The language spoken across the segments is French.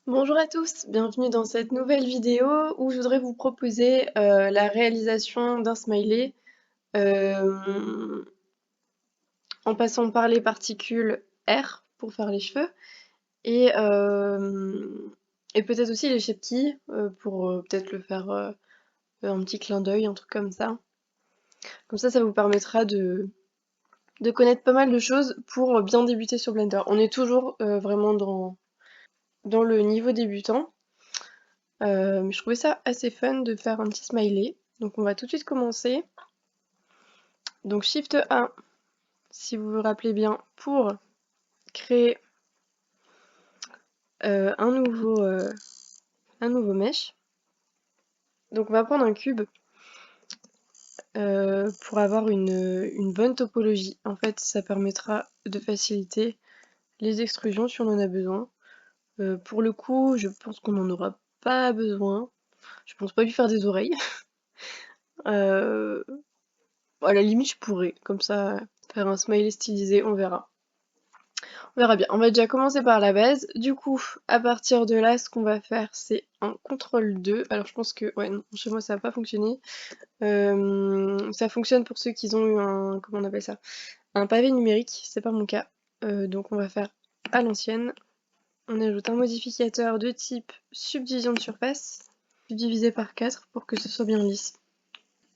Bonjour à tous, bienvenue dans cette nouvelle vidéo où je voudrais vous proposer la réalisation d'un smiley euh, en passant par les particules R pour faire les cheveux et peut-être aussi les shape keys pour peut-être le faire un petit clin d'œil, un truc comme ça. Comme ça vous permettra de connaître pas mal de choses pour bien débuter sur Blender. On est toujours vraiment dans le niveau débutant. Mais je trouvais ça assez fun de faire un petit smiley. Donc on va tout de suite commencer. Donc Shift A, si vous vous rappelez bien, pour créer un nouveau mesh. Donc on va prendre un cube pour avoir une bonne topologie. En fait, ça permettra de faciliter les extrusions si on en a besoin. Pour le coup, je pense qu'on n'en aura pas besoin. Je pense pas lui faire des oreilles. À la limite, je pourrais, comme ça, faire un smiley stylisé, on verra. On verra bien. On va déjà commencer par la base. Du coup, à partir de là, ce qu'on va faire, c'est un CTRL 2. Alors, je pense que, ouais, non, chez moi, ça n'a pas fonctionné. Ça fonctionne pour ceux qui ont eu un, comment on appelle ça? Un pavé numérique, c'est pas mon cas. Donc, on va faire à l'ancienne. On ajoute un modificateur de type subdivision de surface, divisé par 4 pour que ce soit bien lisse.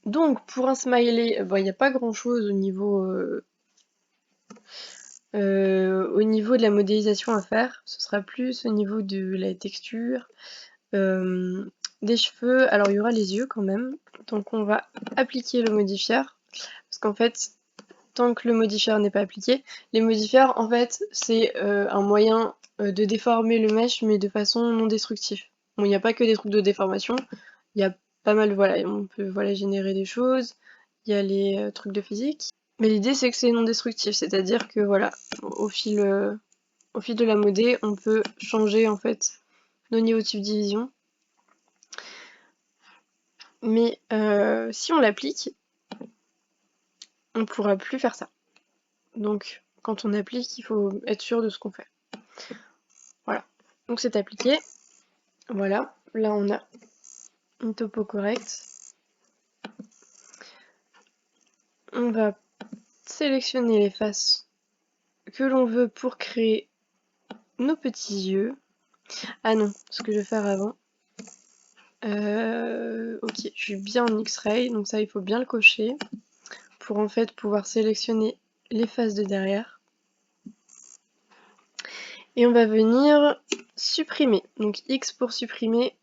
Donc, pour un smiley, il n'y a pas grand chose au niveau de la modélisation à faire. Ce sera plus au niveau de la texture, des cheveux. Alors il y aura les yeux quand même. Donc on va appliquer le modifieur. Parce qu'en fait, tant que le modifieur n'est pas appliqué, les modifieurs en fait c'est un moyen de déformer le mesh mais de façon non destructive. Bon, il n'y a pas que des trucs de déformation, il y a pas mal, voilà, on peut voilà, générer des choses, il y a les trucs de physique. Mais l'idée c'est que c'est non destructif, c'est-à-dire que voilà, au fil de la modé, on peut changer en fait nos niveaux de subdivision. Mais si on l'applique, on ne pourra plus faire ça. Donc quand on applique, il faut être sûr de ce qu'on fait. Voilà. Donc c'est appliqué. Voilà. Là on a une topo correcte. On va sélectionner les faces que l'on veut pour créer nos petits yeux. Ah non, ce que je vais faire avant. Ok, je suis bien en X-ray, donc ça il faut bien le cocher pour en fait pouvoir sélectionner les faces de derrière. Et on va venir supprimer. Donc X pour supprimer.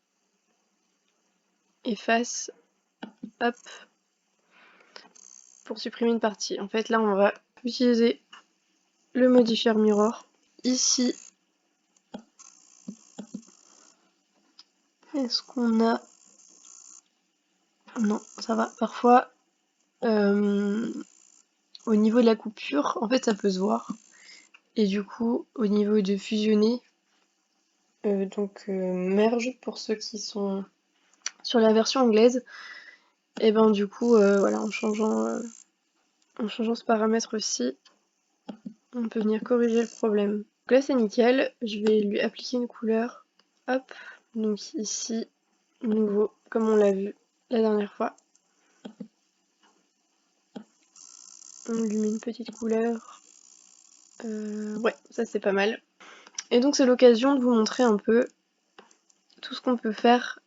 Efface. Hop. Pour supprimer une partie. En fait là on va utiliser le modifier mirror. Ici. Est-ce qu'on a... Non, ça va. Parfois, au niveau de la coupure, en fait ça peut se voir. Et du coup, au niveau de fusionner, merge pour ceux qui sont sur la version anglaise, et ben du coup, voilà, en changeant ce paramètre-ci, on peut venir corriger le problème. Donc là c'est nickel, je vais lui appliquer une couleur. Hop, donc ici, nouveau, comme on l'a vu la dernière fois. On lui met une petite couleur. Ouais, ça c'est pas mal. Et donc c'est l'occasion de vous montrer un peu tout ce qu'on peut faire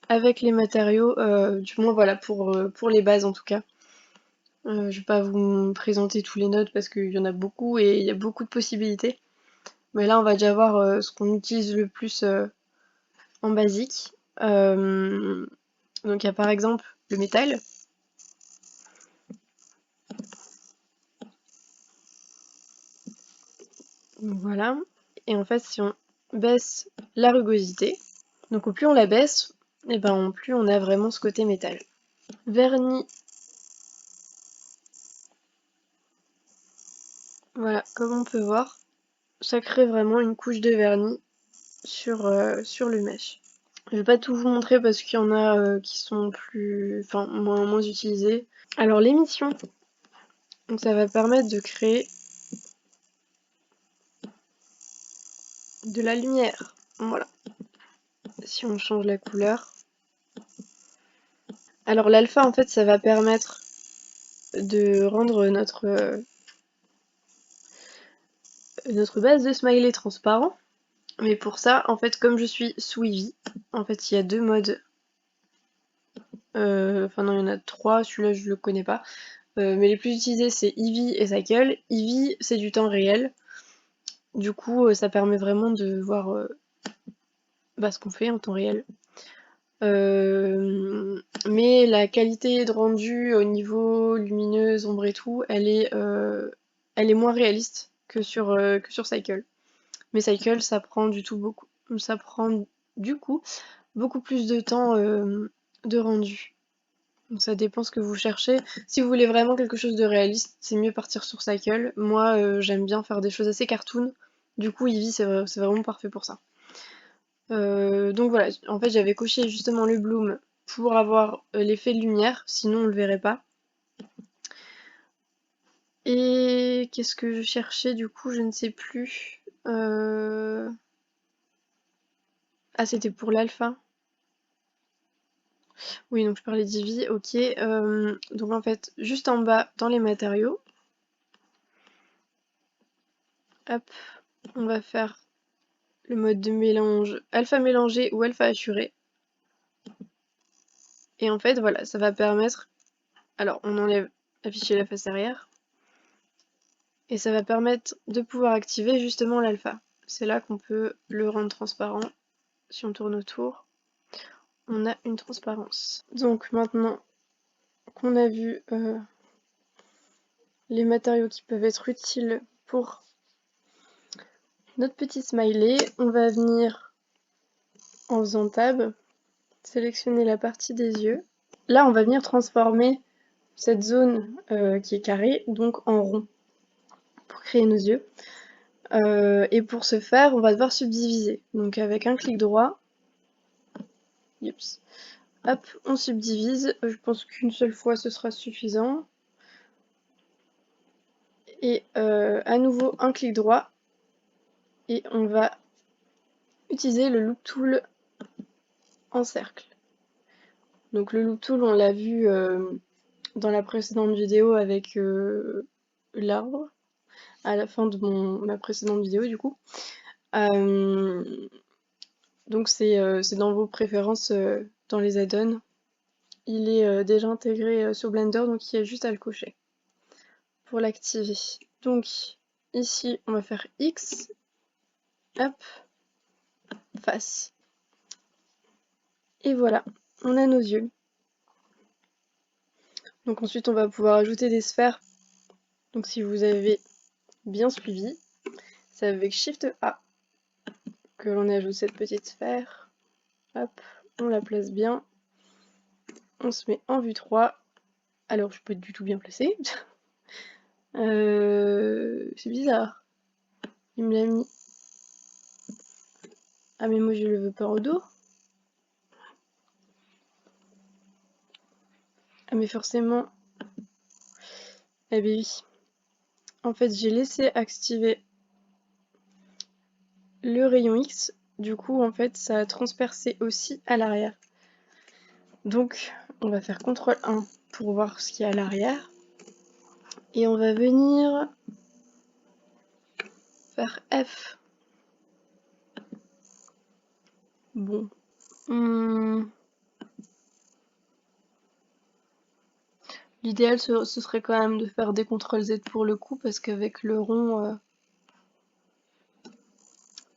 avec les matériaux, du moins voilà, pour les bases en tout cas. Je vais pas vous présenter tous les nodes parce qu'il y en a beaucoup et il y a beaucoup de possibilités. Mais là on va déjà voir ce qu'on utilise le plus en basique. Donc il y a par exemple le métal. Voilà. Et en fait si on baisse la rugosité, donc au plus on la baisse, et ben plus on a vraiment ce côté métal. Vernis. Voilà, comme on peut voir, ça crée vraiment une couche de vernis sur le mesh. Je vais pas tout vous montrer parce qu'il y en a qui sont moins utilisés. Alors l'émission, donc ça va permettre de créer de la lumière. Voilà. Si on change la couleur. Alors l'alpha en fait ça va permettre de rendre notre base de smiley transparent. Mais pour ça, en fait, comme je suis sous Eevee, en fait, il y a 2 modes. Enfin non, il y en a 3, celui-là je le connais pas. Mais les plus utilisés c'est Eevee et Cycle. Eevee c'est du temps réel. Du coup, ça permet vraiment de voir ce qu'on fait en temps réel. Mais la qualité de rendu au niveau lumineuse, ombre et tout, elle est moins réaliste que sur Cycle. Mais Cycle, ça prend du coup beaucoup plus de temps de rendu. Donc ça dépend ce que vous cherchez. Si vous voulez vraiment quelque chose de réaliste, c'est mieux partir sur Cycle. Moi, j'aime bien faire des choses assez cartoon. Du coup, Eevee, c'est vraiment parfait pour ça. Donc voilà, en fait, j'avais coché justement le bloom pour avoir l'effet de lumière, sinon on le verrait pas. Et qu'est-ce que je cherchais du coup, je ne sais plus. Ah, c'était pour l'alpha. Oui, donc je parlais d'Eevee, ok. Donc en fait, juste en bas, dans les matériaux, hop, on va faire le mode de mélange alpha mélangé ou alpha assuré. Et en fait, voilà, ça va permettre... Alors, on enlève afficher la face arrière. Et ça va permettre de pouvoir activer justement l'alpha. C'est là qu'on peut le rendre transparent. Si on tourne autour, on a une transparence. Donc maintenant qu'on a vu les matériaux qui peuvent être utiles pour notre petit smiley, on va venir en faisant tab, sélectionner la partie des yeux. Là, on va venir transformer cette zone qui est carrée, donc en rond, pour créer nos yeux. Et pour ce faire, on va devoir subdiviser. Donc avec un clic droit, hop, on subdivise. Je pense qu'une seule fois, ce sera suffisant. Et à nouveau, un clic droit. Et on va utiliser le Loop Tool en cercle. Donc le Loop Tool, on l'a vu dans la précédente vidéo avec l'arbre, à la fin de ma précédente vidéo du coup. Donc c'est dans vos préférences dans les add-ons. Il est déjà intégré sur Blender, donc il y a juste à le cocher pour l'activer. Donc ici, on va faire X, hop, face. Et voilà, on a nos yeux. Donc ensuite, on va pouvoir ajouter des sphères. Donc si vous avez bien suivi, c'est avec Shift A que l'on ajoute cette petite sphère. Hop, on la place bien. On se met en vue 3. Alors, je peux être du tout bien placée. C'est bizarre. Il me l'a mis. Ah, mais moi, je le veux pas au dos. Ah, mais forcément. Eh bien oui. En fait, j'ai laissé activer le rayon X. Du coup, en fait, ça a transpercé aussi à l'arrière. Donc, on va faire CTRL 1 pour voir ce qu'il y a à l'arrière. Et on va venir faire F. Bon. L'idéal, ce serait quand même de faire des CTRL Z pour le coup, parce qu'avec le rond,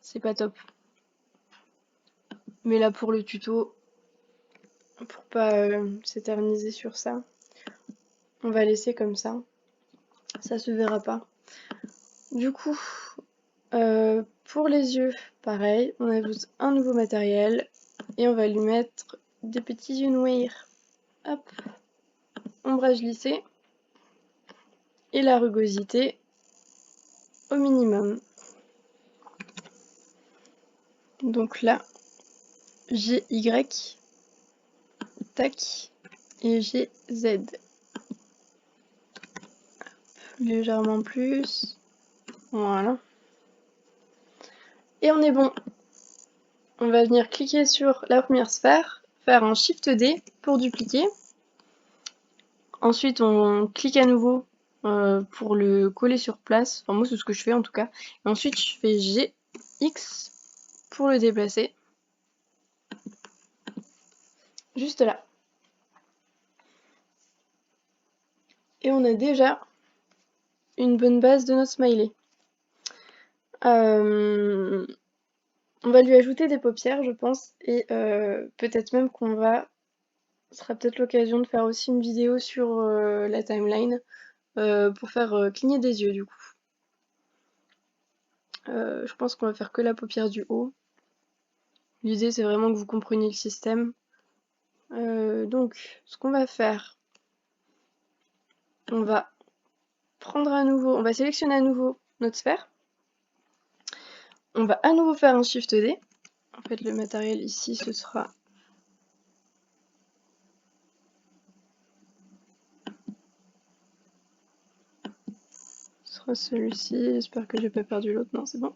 c'est pas top. Mais là, pour le tuto, pour pas s'éterniser sur ça, on va laisser comme ça. Ça se verra pas. Du coup, pour les yeux, pareil, on ajoute un nouveau matériel et on va lui mettre des petits yeux noirs. Hop, ombrage lissé et la rugosité au minimum. Donc là, j'ai Y, tac, et j'ai Z. Légèrement plus. Voilà. Et on est bon. On va venir cliquer sur la première sphère, faire un Shift D pour dupliquer. Ensuite, on clique à nouveau pour le coller sur place. Enfin, moi, c'est ce que je fais en tout cas. Et ensuite, je fais G, X pour le déplacer. Juste là. Et on a déjà une bonne base de notre smiley. On va lui ajouter des paupières, je pense. Et peut-être même qu'on va... Ce sera peut-être l'occasion de faire aussi une vidéo sur la timeline pour faire cligner des yeux du coup. Je pense qu'on va faire que la paupière du haut. L'idée c'est vraiment que vous compreniez le système. Donc ce qu'on va faire, on va prendre à nouveau, on va sélectionner à nouveau notre sphère. On va à nouveau faire un Shift D. En fait le matériel ici ce sera celui-ci. J'espère que j'ai pas perdu l'autre. Non, c'est bon.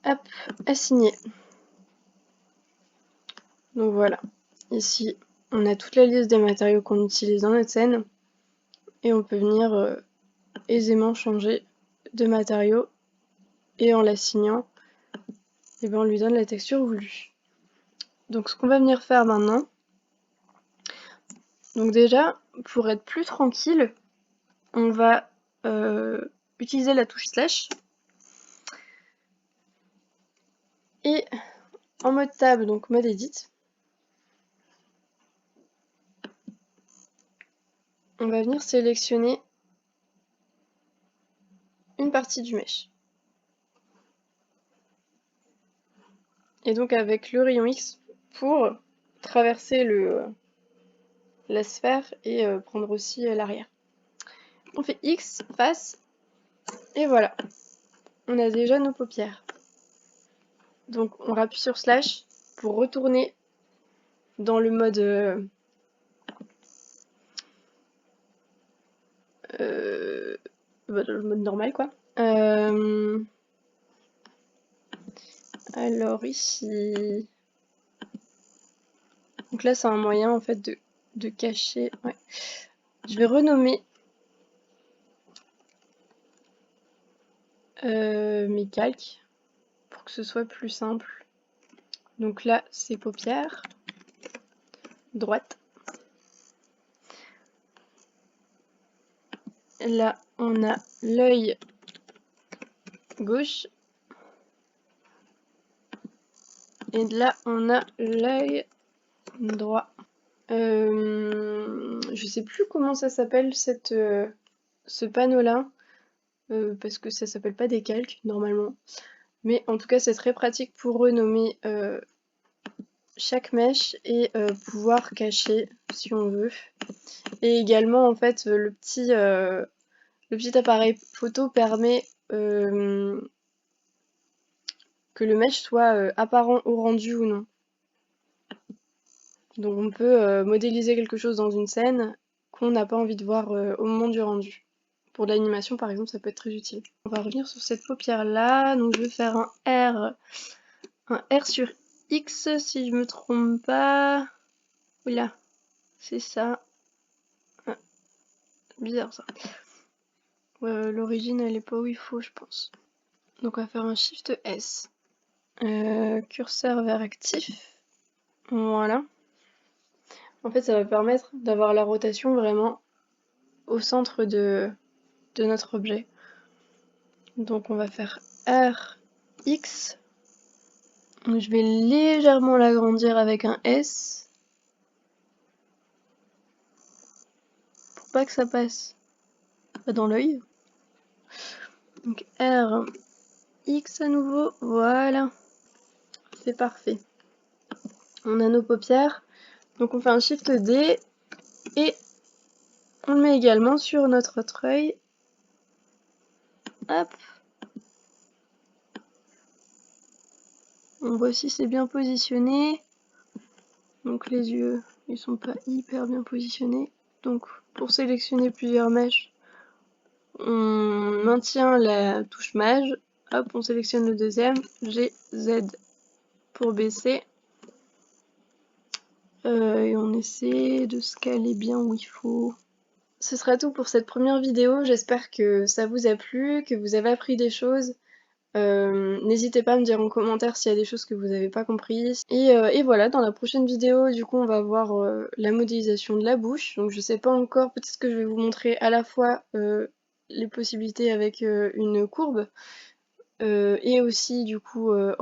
Hop, assigner. Donc voilà. Ici, on a toute la liste des matériaux qu'on utilise dans notre scène. Et on peut venir aisément changer de matériaux. Et en l'assignant, eh ben, on lui donne la texture voulue. Donc ce qu'on va venir faire maintenant, donc déjà, pour être plus tranquille, on va utiliser la touche slash. Et en mode tab, donc mode edit, on va venir sélectionner une partie du mesh. Et donc avec le rayon X pour traverser la sphère et prendre aussi l'arrière. On fait X, face, et voilà. On a déjà nos paupières. Donc on rappuie sur slash pour retourner dans le mode dans le mode normal quoi. Alors ici, donc là c'est un moyen en fait de cacher. Ouais. Je vais renommer mes calques pour que ce soit plus simple. Donc là c'est paupières, droite. Là on a l'œil gauche. Et là on a l'œil droit. Je sais plus comment ça s'appelle ce panneau là. Parce que ça s'appelle pas des calques normalement. Mais en tout cas c'est très pratique pour renommer chaque mèche et pouvoir cacher si on veut. Et également en fait le petit appareil photo permet que le mesh soit apparent au rendu ou non. Donc on peut modéliser quelque chose dans une scène qu'on n'a pas envie de voir au moment du rendu. Pour de l'animation par exemple ça peut être très utile. On va revenir sur cette paupière là, donc je vais faire un R sur X si je me trompe pas. Oula, c'est ça. Ah, bizarre ça. L'origine elle est pas où il faut je pense. Donc on va faire un Shift S. Curseur vers actif. Voilà. En fait ça va permettre d'avoir la rotation vraiment au centre de notre objet. Donc on va faire R, X. Je vais légèrement l'agrandir avec un S. Pour pas que ça passe dans l'œil. Donc R, X à nouveau, voilà. C'est parfait. On a nos paupières. Donc on fait un Shift D et on le met également sur notre autre œil. Hop. On voit si c'est bien positionné. Donc les yeux, ils sont pas hyper bien positionnés. Donc pour sélectionner plusieurs mèches, on maintient la touche maj. Hop, on sélectionne le deuxième. G, Z pour baisser. Et on essaie de se caler bien où il faut. Ce sera tout pour cette première vidéo, j'espère que ça vous a plu, que vous avez appris des choses. N'hésitez pas à me dire en commentaire s'il y a des choses que vous n'avez pas comprises. Et voilà, dans la prochaine vidéo, du coup, on va voir la modélisation de la bouche. Donc je sais pas encore, peut-être que je vais vous montrer à la fois les possibilités avec une courbe, et aussi du coup euh,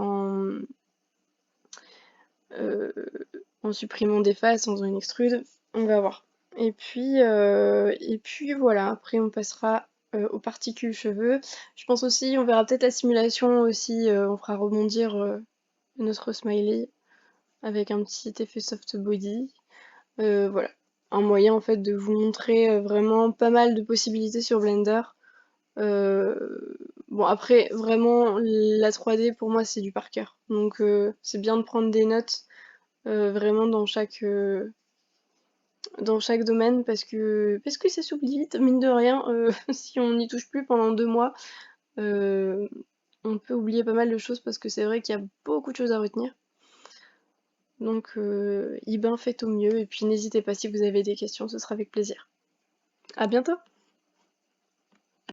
en supprimant des faces, en faisant une extrude. On va voir. Et puis voilà, après on passera aux particules cheveux. Je pense aussi, on verra peut-être la simulation aussi, on fera rebondir notre smiley avec un petit effet soft body. Voilà, un moyen en fait de vous montrer vraiment pas mal de possibilités sur Blender. Bon après, vraiment, la 3D pour moi c'est du par cœur. Donc c'est bien de prendre des notes vraiment dans chaque domaine parce que ça s'oublie vite, mine de rien, si on n'y touche plus pendant 2 mois, euh, on peut oublier pas mal de choses parce que c'est vrai qu'il y a beaucoup de choses à retenir. Donc faites au mieux et puis n'hésitez pas si vous avez des questions, ce sera avec plaisir. À bientôt!